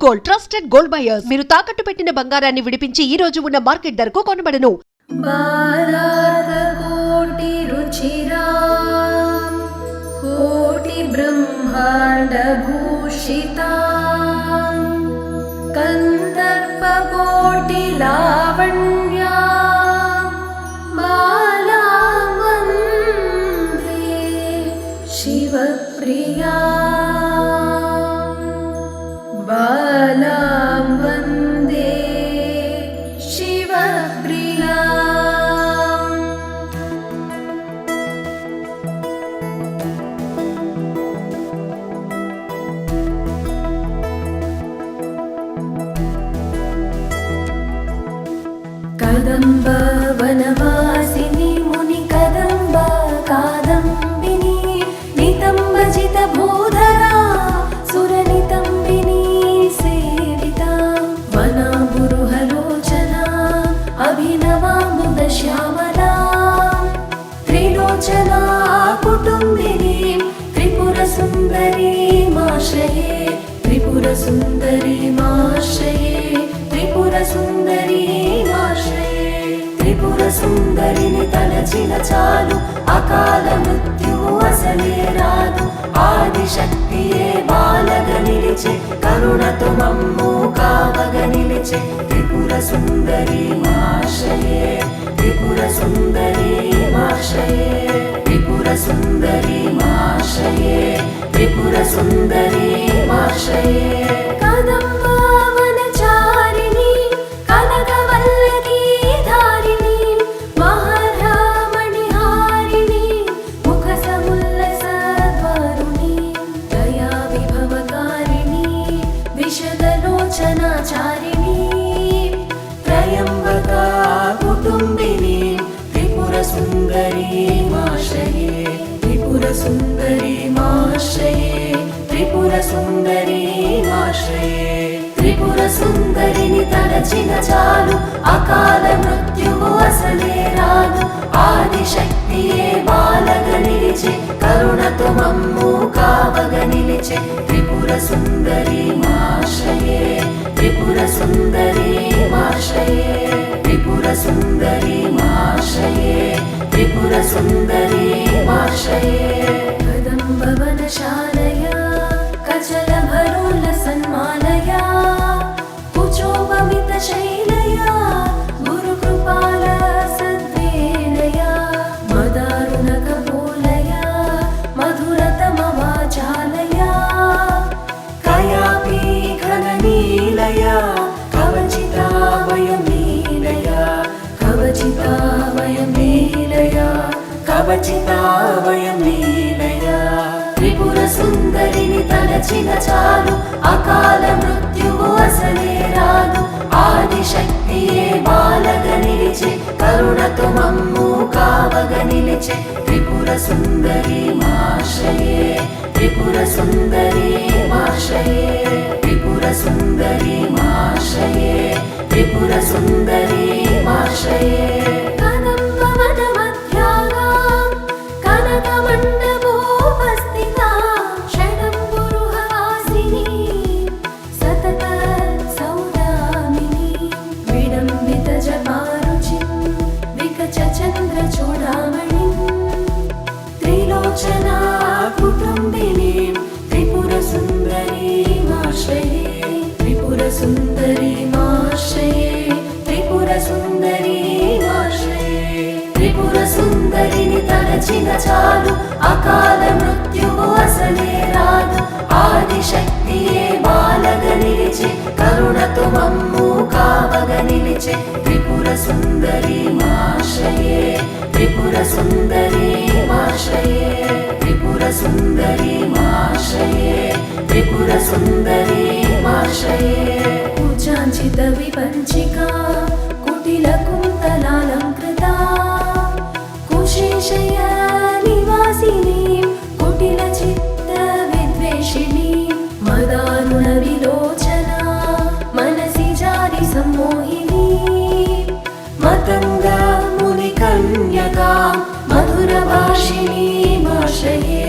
Gold, trusted gold buyers. మీరు తాకట్టు పెట్టిన బంగారాన్ని విడిపించి ఈ రోజు ఉన్న మార్కెట్ ధరకు కొనబడను. కోటి రుచిరా కోటి బ్రహ్మాండ భూషితా కందర్ప కోటి లావణ్యా బాలాం వందే శివప్రియా బాలాం వందే శివప్రియా. కదంబ వనవాసిని ముని కదంబ కాదంబిని నితంబజిత భూధరా సుర నితంబిని సేవిత వనాంబురుహలోచనా అభినవాంబుద శ్యామలా త్రిలోచనా కుటుంబిని త్రిపుర సుందరీ మాశ్రయే త్రిపుర సుందరీ మాశ్రయే త్రిపుర సుందరీ త్రిపుర సుందరిని తలచిన చాలు అకాల మృత్యువు అసలే రాదు. ఆదిశక్తియే బాలగ నిలిచే కరుణతో మమ్ము కావగ నిలిచే త్రిపుర సుందరీ మాశ్రయే త్రిపుర సుందరీ మాశ్రయే త్రిపుర సుందరీ మాశ్రయే త్రిపుర సుందరీ మాశ్రయే. కుటుంబిని త్రిపుర సుందరీ మాశ్రయే త్రిపుర సుందరీ మాశ్రయే త్రిపుర సుందరీ మాశ్రయే. త్రిపుర సుందరిని తలచిన చాలు అకాల మృత్యువు అసలే రాదు. ఆదిశక్తియే బాలగ నిలిచే కరుణతో మమ్ము కావగ నిలిచే త్రిపుర సుందరీ మాశ్రయే త్రిపుర సుందరీ మాశ్రయే త్రిపుర సుందరీ మాశ్రయే త్రిపుర సుందరీ మాశ్రయే. కదంబ వనశాలయా కచల భరోల సన్మాలయా కుచోపమిత శైలయా గురు కృపాల సద్వేలయా మదారుణ కపోలయా మధురతమ వాచాలయా కయాపి ఘన నీలయా కవచితా వయం నీలయా కవచితా వయం నీలయా కవచితా వయం నీలయా. త్రిపుర సుందరిని తలచిన చాలు అకాల మృత్యువు అసలే రాదు. ఆదిశక్తియే బాలగ నిలిచే కరుణతో మమ్ము కావగ నిలిచే త్రిపుర సుందరీ మాశ్రయే త్రిపుర సుందరీ మాశ్రయే త్రిపుర సుందరీ మాశ్రయే త్రిపుర సుందరీ మాశ్రయే. కదంబ వన మధ్యాగా కనక మండపోపస్థితా షడంబురుహవాసిని సతత సౌదామిని విడంబిత జపారుచి వికచ చంద్ర చూడామణి త్రిలోచనా కుటుంబిని త్రిపుర సుందరీ మాశ్రయే త్రిపుర సుందరీ మాశ్రయే త్రిపుర సుందరీ మాశ్రయే. త్రిపుర సుందరిని తలచిన చాలు అకాల మృత్యువు అసలే రాదు. ఆదిశక్తియే బాలగ నిలిచే కరుణతో మమ్ము కావగ నిలిచే త్రిపుర సుందరీ మాశ్రయే త్రిపుర సుందరీ మాశ్రయే త్రిపుర సుందరీ మాశ్రయే త్రిపుర సుందరీ మాశ్రయే. కుచాంచిత విపంచికా కుటిల కుంతలాలంకృతా కుశేషయ నివాసిని కుటిల చిత్త విద్వేషిణి మదారుణ విలోచనా మనసి జారి సమ్మోహిని మతంగా ముని కన్యకా మధుర భాషిణీ మాశ్రయే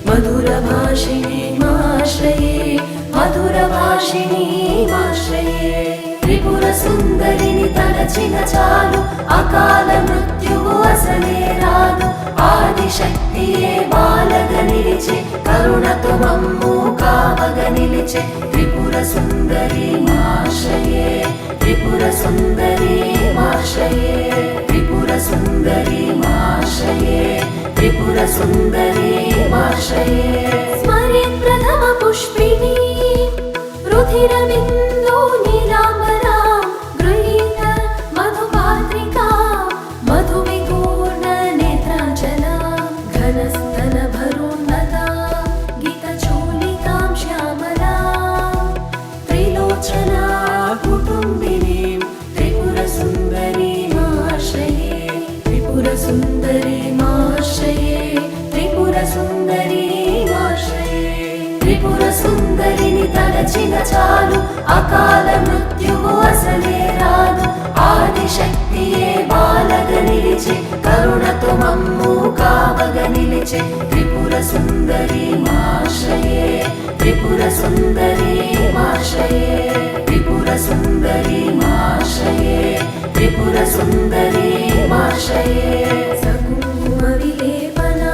మధుర భాషిణీ మాశ్రయే మధుర భాషిణీ సుందరిని తలచిన చాలు అకాల మృత్యువు అసలే రాదు ఆదిశక్తియే బాలగా నిలిచే కరుణతో మమ్ము కావగా నిలిచే త్రిపుర సుందరి మాశయే త్రిపుర సుందరి మాశయే త్రిపుర సుందరి మాశయే త్రిపుర సుందరి మాశయే స్మరే ప్రథమ పుష్పిణీ రుధిరమిందో నీలాంబరా గృహీత మధుపాత్రికా మధువిపూర్ణ నేత్రాంచలా ఘనస్తన భరోన్నతా గీతచూలికాం శ్యామలా త్రిలోచనా కుటుంబినీం త్రిపుర సుందరీ మాశయే త్రిపుర సుందరీ మాశయే త్రిపుర సుందరీ మాశయే త్రిపుర సుందరిని తలచిన చాలు అకాల మృత్యువు అసలే రాదు ఆదిశక్తియే బాలగా నిలిచే కరుణతో మమ్ము కావగా నిలిచే త్రిపుర సుందరి మాశయే త్రిపుర సుందరి మాశయే త్రిపుర సుందరి మాశయే త్రిపుర సుందరి మాశయే సకుంకుమ విలేపనా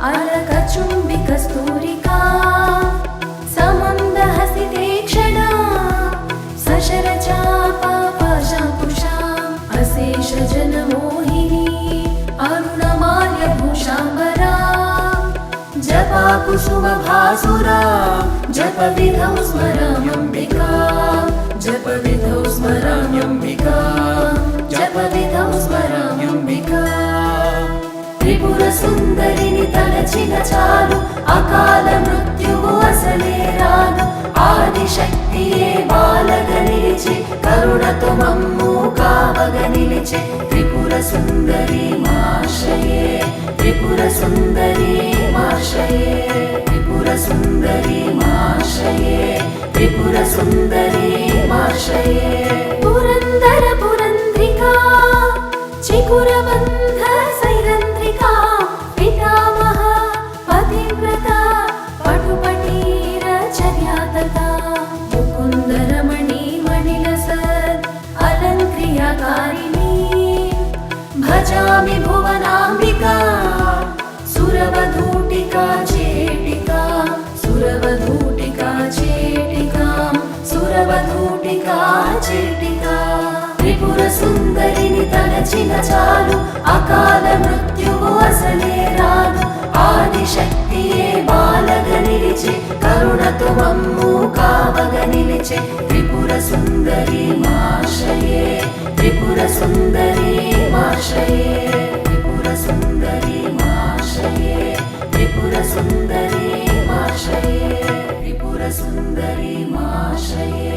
అలక చుంబి కస్తూరికా సమందహసితే క్షణా సశరచాపా పాశాంకుశా అశేష జనమోహినీ అరుణమాల్యభూషాంబరా జపా కుసుమ భాసురా జప విధౌ స్మరామ్యంబికా జప విధౌ స్మరామ్యంబికా జప విధౌ స్మరామ్యంబికా త్రిపుర సుందరిని తలచిన చాలు అకాల మృత్యువు అసలే రాదు ఆదిశక్తియే బాలగా నిలిచే కరుణతో మమ్ము కావగా నిలిచే త్రిపుర సుందరి మాశయే త్రిపుర సుందరి మాశయే త్రిపుర సుందరి మాశయే త్రిపుర సుందరి మాశయే పురందర పురంధ్రికా చికురబంధ సైరంధ్రికా పితామహ పతివ్రత పటుపటీర చర్యాతతా ముకుందరమణి మణిలసత్ అలంక్రియాకారిణీ భజామి భువనాంబికా సురవధూటికా చేటికా సురవధూటికా చేటికా సురవధూటికా చేటికా త్రిపుర సుందరిని తలచిన చాలు అకాల మృత్యువు అసలే రాదు ఆదిశక్తియే బాలగా నిలిచే కరుణతో మమ్ము కావగా నిలిచే త్రిపుర సుందరి మాశయే త్రిపుర సుందరి మాశయే త్రిపుర సుందరి మాశయే త్రిపుర సుందరి మాశయే త్రిపుర సుందరి మాశయే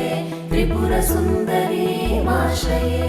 త్రిపుర సుందరి మాశయే